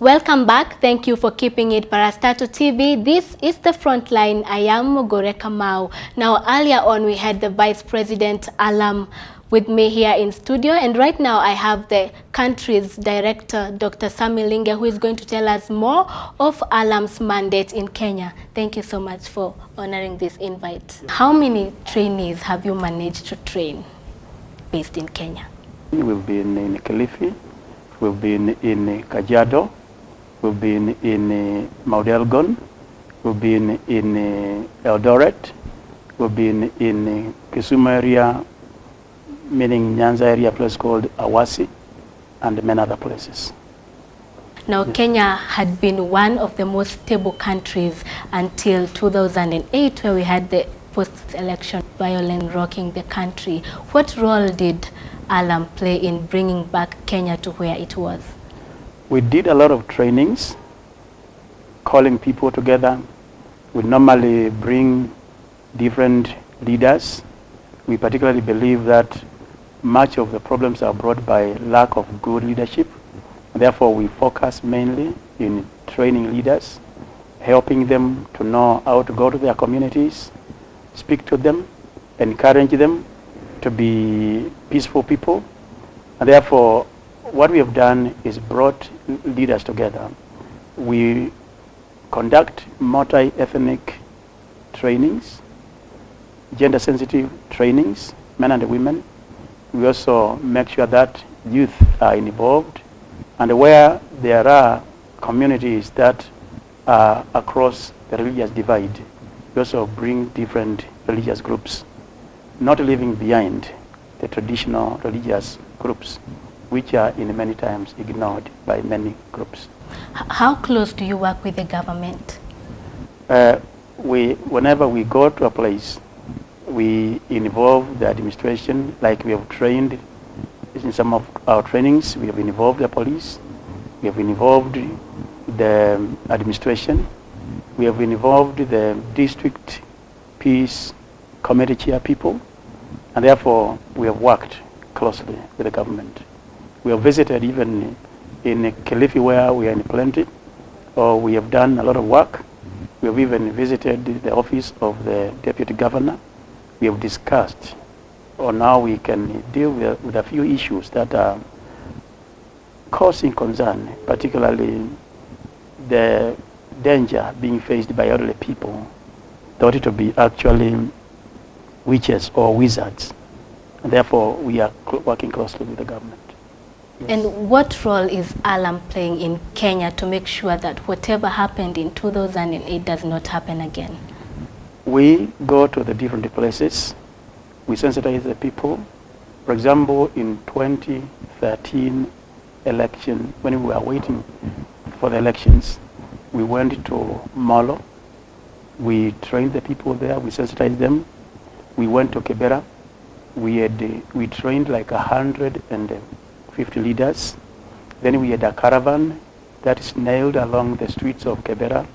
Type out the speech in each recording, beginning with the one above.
Welcome back. Thank you for keeping it Parastatal TV. This is the Frontline. I am Mogore Kamau. Now, earlier on, we had the Vice President Alam with me here in studio, and right now I have the country's director, Dr. Sami Linge, who is going to tell us more of Alam's mandate in Kenya. Thank you so much for honoring this invite. How many trainees have you managed to train based in Kenya? We've been in Kilifi, we've been in Kajiado, we've been in Mount Elgon, we've been in Eldoret, we've been in Kisumu area, meaning Nyanza area, place called Awasi, and many other places. Now, yes. Kenya had been one of the most stable countries until 2008, where we had the post-election violence rocking the country. What role did Alam play in bringing back Kenya to where it was? We did a lot of trainings, calling people together. We normally bring different leaders. We particularly believe that much of the problems are brought by lack of good leadership. Therefore, we focus mainly in training leaders, helping them to know how to go to their communities, speak to them, encourage them to be peaceful people. And therefore, what we have done is brought leaders together. We conduct multi-ethnic trainings, gender-sensitive trainings, men and women. We also make sure that youth are involved, and where there are communities that are across the religious divide, we also bring different religious groups, not leaving behind the traditional religious groups, which are in many times ignored by many groups. How close do you work with the government? Whenever we go to a place, we involve the administration. Like we have trained in some of our trainings, we have involved the police, we have involved the administration, we have involved the district peace committee chair people, and therefore we have worked closely with the government. We have visited even in Kilifi, where we are in plenty, or we have done a lot of work. We have even visited the office of the deputy governor. We have discussed on how we can deal with a few issues that are causing concern, particularly the danger being faced by elderly people, thought it to be actually witches or wizards. And therefore, we are working closely with the government. Yes. And what role is Alam playing in Kenya to make sure that whatever happened in 2008 does not happen again? We go to the different places, we sensitize the people. For example, in 2013 election, when we were waiting for the elections, we went to Molo, we trained the people there, we sensitized them. We went to Kibera, we trained like 150 leaders. Then we had a caravan that is nailed along the streets of Kibera.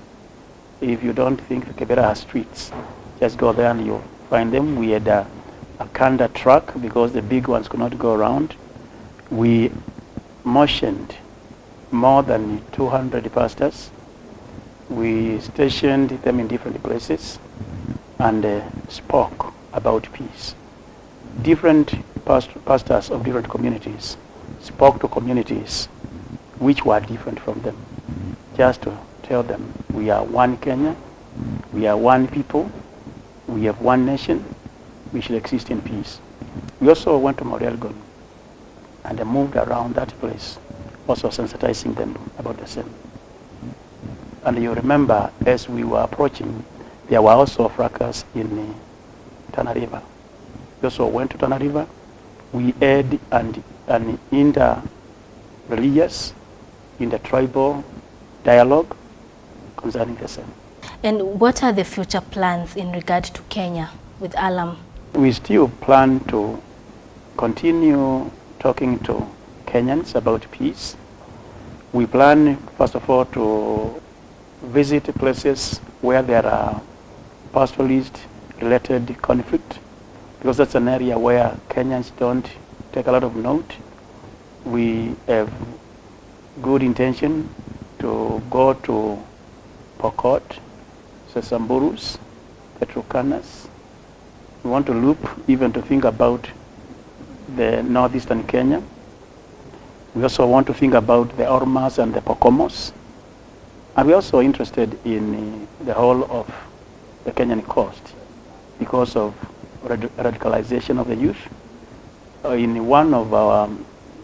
If you don't think Kibera has streets, just go there and you'll find them. We had a Kanda truck because the big ones could not go around. We motioned more than 200 pastors. We stationed them in different places and spoke about peace. Different pastors of different communities spoke to communities which were different from them, just to tell them we are one Kenya, we are one people, we have one nation, we should exist in peace. We also went to Mount Elgon and moved around that place, also sensitizing them about the same. And you remember, as we were approaching, there were also fracas in Tana River. We also went to Tana River. We had an inter-religious, inter-tribal dialogue concerning the same. And what are the future plans in regard to Kenya with Alam? We still plan to continue talking to Kenyans about peace. We plan, first of all, to visit places where there are pastoralist-related conflict, because that's an area where Kenyans don't take a lot of note. We have good intention to go to Pokot, Sesamburus, Petrucanas. We want to loop even to think about the northeastern Kenya. We also want to think about the Ormas and the Pokomos. And we're also interested in the whole of the Kenyan coast because of radicalization of the youth. In one of our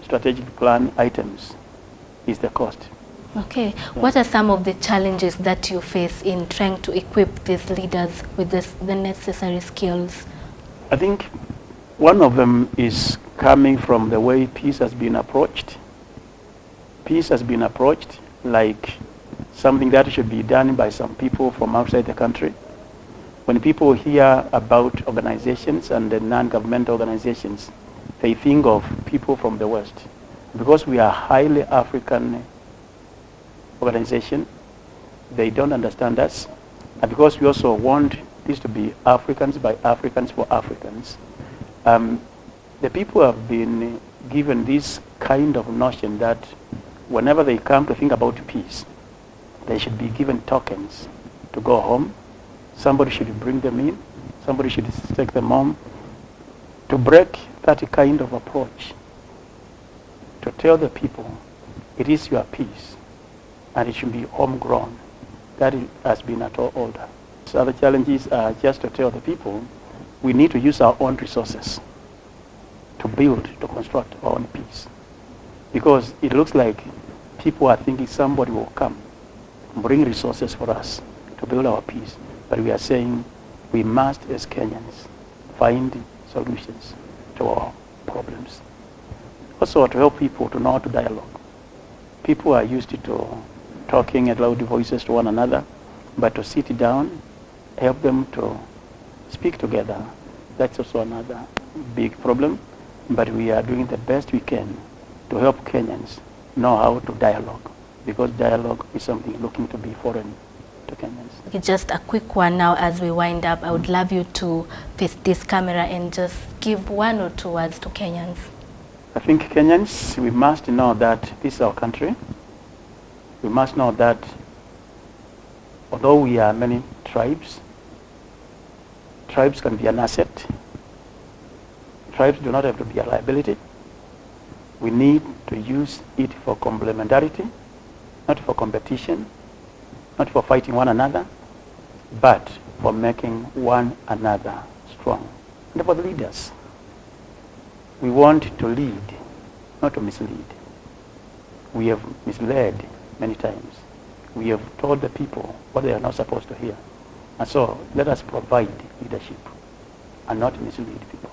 strategic plan items is the cost. Okay. Yeah. What are some of the challenges that you face in trying to equip these leaders with the necessary skills? I think one of them is coming from the way peace has been approached. Peace has been approached like something that should be done by some people from outside the country. When people hear about organizations and the non-governmental organizations, they think of people from the West. Because we are a highly African organization, they don't understand us. And because we also want this to be Africans by Africans for Africans, the people have been given this kind of notion that whenever they come to think about peace, they should be given tokens to go home. Somebody should bring them in. Somebody should take them home. To break that kind of approach, to tell the people, it is your peace, and it should be homegrown. That has been at all older. So other challenges are just to tell the people, we need to use our own resources to build, to construct our own peace. Because it looks like people are thinking somebody will come, bring resources for us to build our peace. But we are saying we must, as Kenyans, find solutions to our problems. Also to help people to know how to dialogue. People are used to talking at loud voices to one another, but to sit down, help them to speak together, that's also another big problem. But we are doing the best we can to help Kenyans know how to dialogue, because dialogue is something looking to be foreign to Kenyans. Okay, just a quick one now as we wind up. I would love you to face this camera and just give one or two words to Kenyans. I think Kenyans, we must know that this is our country. We must know that although we are many tribes, tribes can be an asset. Tribes do not have to be a liability. We need to use it for complementarity, not for competition, not for fighting one another, but for making one another strong. And for the leaders, we want to lead, not to mislead. We have misled many times. We have told the people what they are not supposed to hear. And so let us provide leadership and not mislead people.